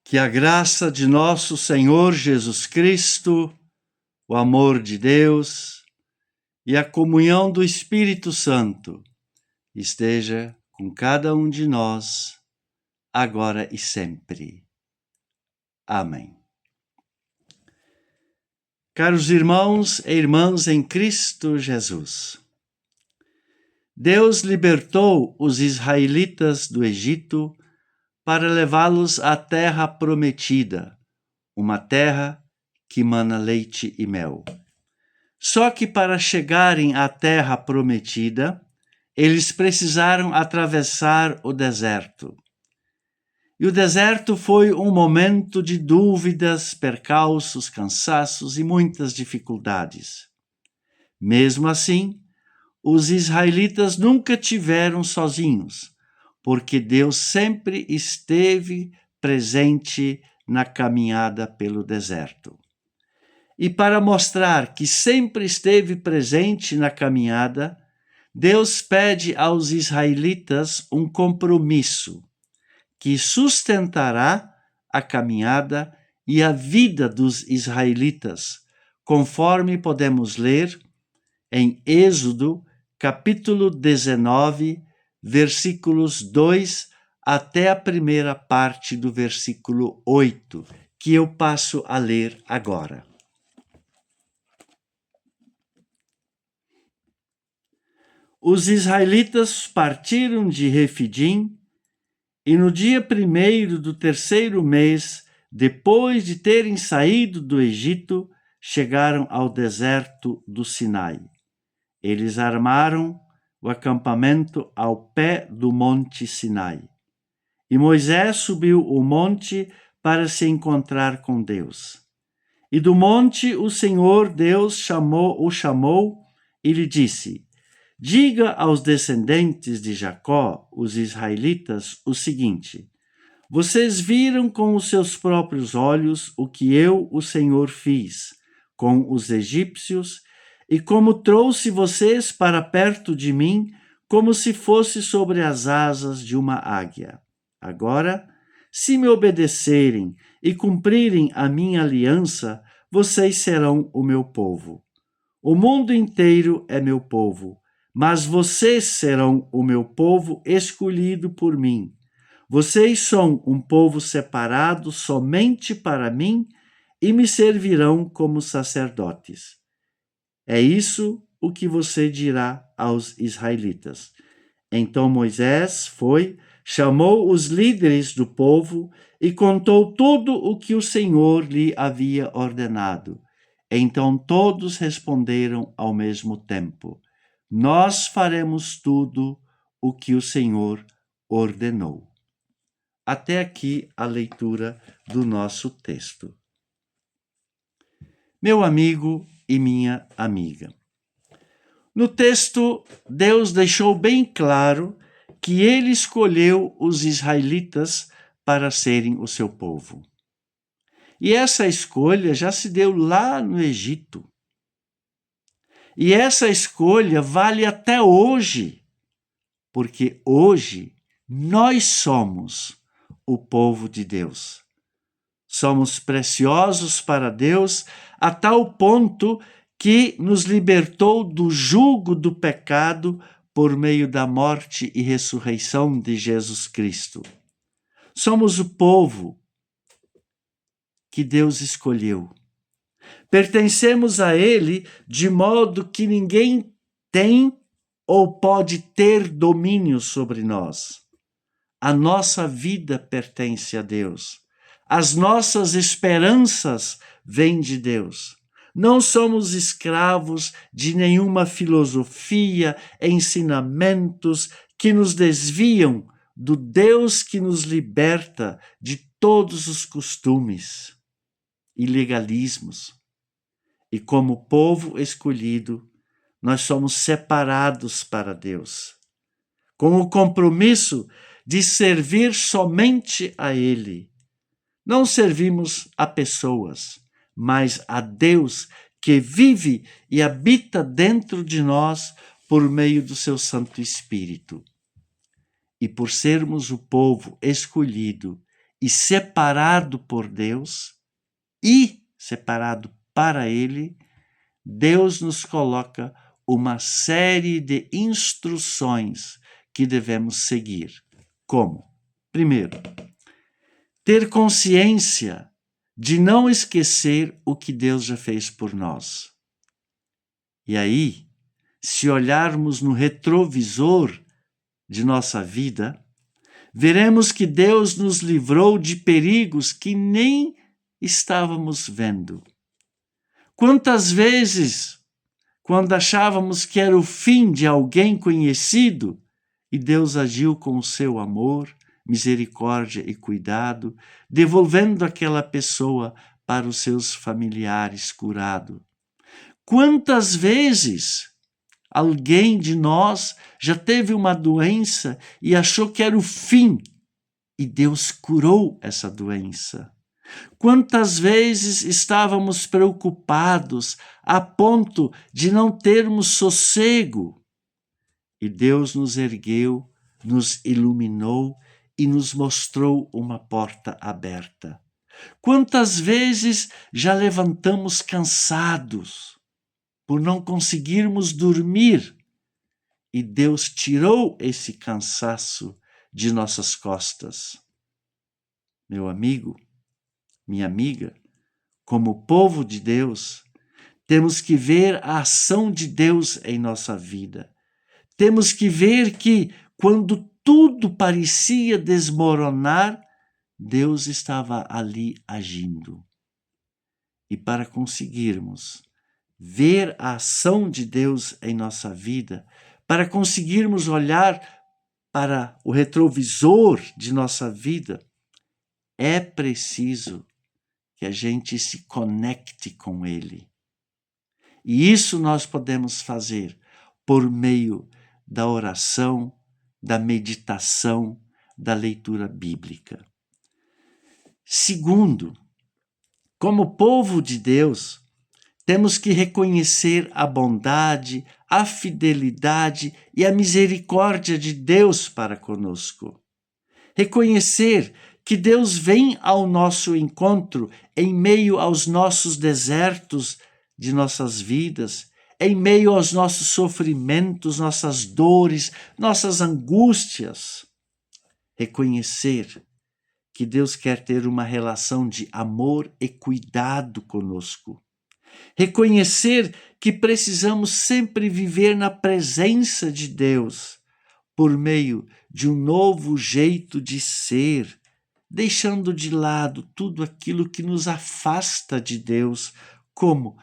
Que a graça de nosso Senhor Jesus Cristo, o amor de Deus e a comunhão do Espírito Santo esteja com cada um de nós, agora e sempre. Amém. Caros irmãos e irmãs em Cristo Jesus, Deus libertou os israelitas do Egito para levá-los à terra prometida, uma terra que mana leite e mel. Só que para chegarem à terra prometida, eles precisaram atravessar o deserto. E o deserto foi um momento de dúvidas, percalços, cansaços e muitas dificuldades. Mesmo assim, os israelitas nunca tiveram sozinhos, porque Deus sempre esteve presente na caminhada pelo deserto. E para mostrar que sempre esteve presente na caminhada, Deus pede aos israelitas um compromisso que sustentará a caminhada e a vida dos israelitas, conforme podemos ler em Êxodo, capítulo 19, versículos 2 até a primeira parte do versículo 8, que eu passo a ler agora. Os israelitas partiram de Refidim e no dia 1º do 3º mês, depois de terem saído do Egito, chegaram ao deserto do Sinai. Eles armaram o acampamento ao pé do monte Sinai. E Moisés subiu o monte para se encontrar com Deus. E do monte o Senhor Deus o chamou e lhe disse: diga aos descendentes de Jacó, os israelitas, o seguinte: vocês viram com os seus próprios olhos o que eu, o Senhor, fiz com os egípcios e como trouxe vocês para perto de mim, como se fosse sobre as asas de uma águia. Agora, se me obedecerem e cumprirem a minha aliança, vocês serão o meu povo. O mundo inteiro é meu povo, mas vocês serão o meu povo escolhido por mim. Vocês são um povo separado somente para mim e me servirão como sacerdotes. É isso o que você dirá aos israelitas. Então Moisés foi, chamou os líderes do povo e contou tudo o que o Senhor lhe havia ordenado. Então todos responderam ao mesmo tempo: nós faremos tudo o que o Senhor ordenou. Até aqui a leitura do nosso texto. Meu amigo e minha amiga, no texto, Deus deixou bem claro que ele escolheu os israelitas para serem o seu povo. E essa escolha já se deu lá no Egito. E essa escolha vale até hoje, porque hoje nós somos o povo de Deus. Somos preciosos para Deus a tal ponto que nos libertou do jugo do pecado por meio da morte e ressurreição de Jesus Cristo. Somos o povo que Deus escolheu. Pertencemos a Ele de modo que ninguém tem ou pode ter domínio sobre nós. A nossa vida pertence a Deus. As nossas esperanças vêm de Deus. Não somos escravos de nenhuma filosofia, ensinamentos que nos desviam do Deus que nos liberta de todos os costumes e legalismos. E como povo escolhido, nós somos separados para Deus, com o compromisso de servir somente a Ele. Não servimos a pessoas, mas a Deus que vive e habita dentro de nós por meio do seu Santo Espírito. E por sermos o povo escolhido e separado por Deus e separado para Ele, Deus nos coloca uma série de instruções que devemos seguir. Como? Primeiro, ter consciência de não esquecer o que Deus já fez por nós. E aí, se olharmos no retrovisor de nossa vida, veremos que Deus nos livrou de perigos que nem estávamos vendo. Quantas vezes, quando achávamos que era o fim de alguém conhecido, e Deus agiu com o seu amor, misericórdia e cuidado, devolvendo aquela pessoa para os seus familiares curado. Quantas vezes alguém de nós já teve uma doença e achou que era o fim, e Deus curou essa doença. Quantas vezes estávamos preocupados a ponto de não termos sossego, e Deus nos ergueu, nos iluminou e nos mostrou uma porta aberta. Quantas vezes já levantamos cansados por não conseguirmos dormir, e Deus tirou esse cansaço de nossas costas. Meu amigo, minha amiga, como povo de Deus, temos que ver a ação de Deus em nossa vida. Temos que ver que, quando tudo parecia desmoronar, Deus estava ali agindo. E para conseguirmos ver a ação de Deus em nossa vida, para conseguirmos olhar para o retrovisor de nossa vida, é preciso que a gente se conecte com Ele. E isso nós podemos fazer por meio da oração, da meditação, da leitura bíblica. Segundo, como povo de Deus, temos que reconhecer a bondade, a fidelidade e a misericórdia de Deus para conosco. Reconhecer que Deus vem ao nosso encontro em meio aos nossos desertos de nossas vidas, em meio aos nossos sofrimentos, nossas dores, nossas angústias. Reconhecer que Deus quer ter uma relação de amor e cuidado conosco. Reconhecer que precisamos sempre viver na presença de Deus, por meio de um novo jeito de ser, deixando de lado tudo aquilo que nos afasta de Deus, como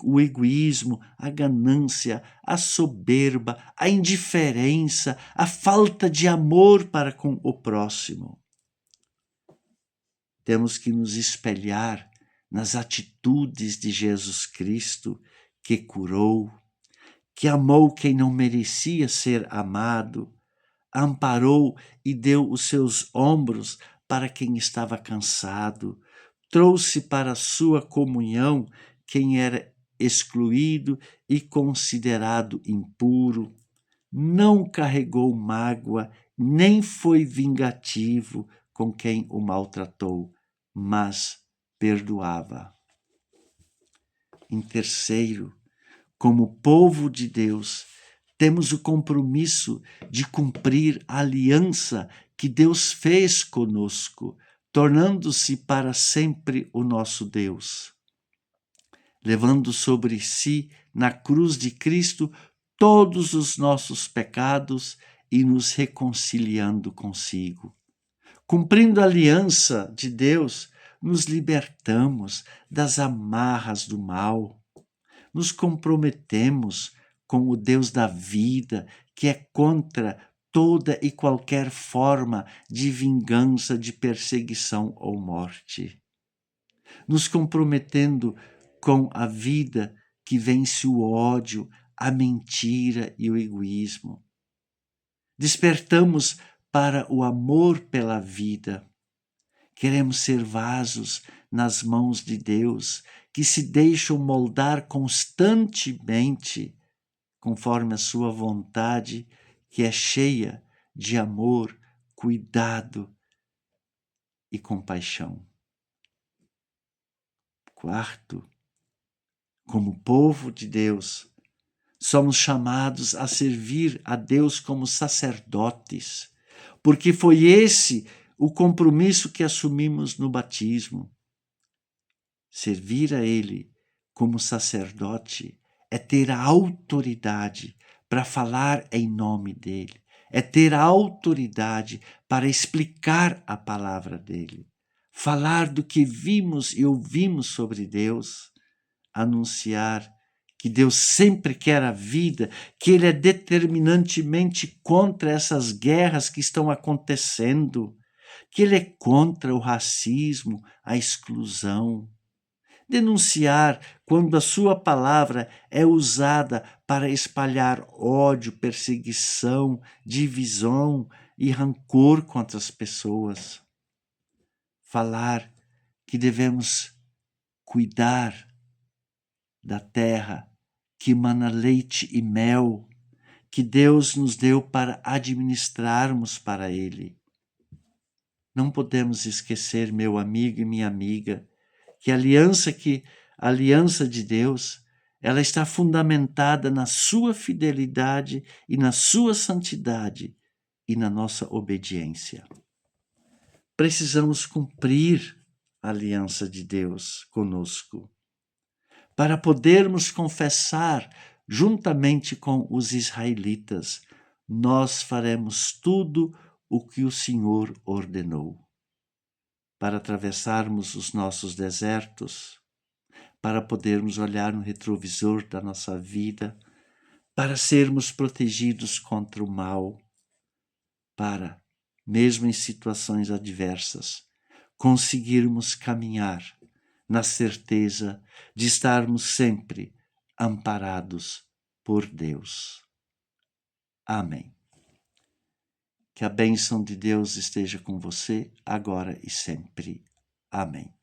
o egoísmo, a ganância, a soberba, a indiferença, a falta de amor para com o próximo. Temos que nos espelhar nas atitudes de Jesus Cristo, que curou, que amou quem não merecia ser amado, amparou e deu os seus ombros para quem estava cansado, trouxe para a sua comunhão quem era excluído e considerado impuro, não carregou mágoa, nem foi vingativo com quem o maltratou, mas perdoava. Em terceiro, como povo de Deus, temos o compromisso de cumprir a aliança que Deus fez conosco, tornando-se para sempre o nosso Deus, levando sobre si, na cruz de Cristo, todos os nossos pecados e nos reconciliando consigo. Cumprindo a aliança de Deus, nos libertamos das amarras do mal. Nos comprometemos com o Deus da vida, que é contra toda e qualquer forma de vingança, de perseguição ou morte. Nos comprometendo com a vida que vence o ódio, a mentira e o egoísmo. Despertamos para o amor pela vida. Queremos ser vasos nas mãos de Deus, que se deixam moldar constantemente conforme a sua vontade, que é cheia de amor, cuidado e compaixão. Quarto, como povo de Deus, somos chamados a servir a Deus como sacerdotes, porque foi esse o compromisso que assumimos no batismo. Servir a Ele como sacerdote é ter a autoridade para falar em nome dEle, é ter a autoridade para explicar a palavra dEle, falar do que vimos e ouvimos sobre Deus, anunciar que Deus sempre quer a vida, que Ele é determinantemente contra essas guerras que estão acontecendo, que Ele é contra o racismo, a exclusão. Denunciar quando a sua palavra é usada para espalhar ódio, perseguição, divisão e rancor contra as pessoas. Falar que devemos cuidar da terra que mana leite e mel, que Deus nos deu para administrarmos para Ele. Não podemos esquecer, meu amigo e minha amiga, que a aliança de Deus, ela está fundamentada na sua fidelidade e na sua santidade e na nossa obediência. Precisamos cumprir a aliança de Deus conosco, para podermos confessar juntamente com os israelitas: nós faremos tudo o que o Senhor ordenou. Para atravessarmos os nossos desertos, para podermos olhar no retrovisor da nossa vida, para sermos protegidos contra o mal, para, mesmo em situações adversas, conseguirmos caminhar na certeza de estarmos sempre amparados por Deus. Amém. Que a bênção de Deus esteja com você agora e sempre. Amém.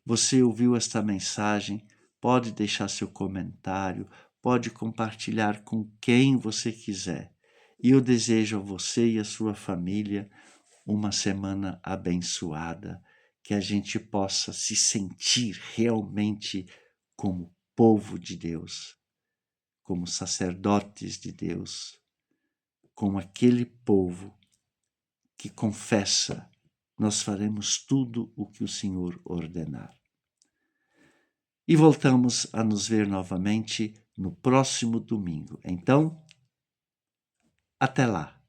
Você ouviu esta mensagem? Pode deixar seu comentário, pode compartilhar com quem você quiser. E eu desejo a você e a sua família uma semana abençoada, que a gente possa se sentir realmente como povo de Deus, como sacerdotes de Deus, como aquele povo que confessa: nós faremos tudo o que o Senhor ordenar. E voltamos a nos ver novamente no próximo domingo. Então, até lá!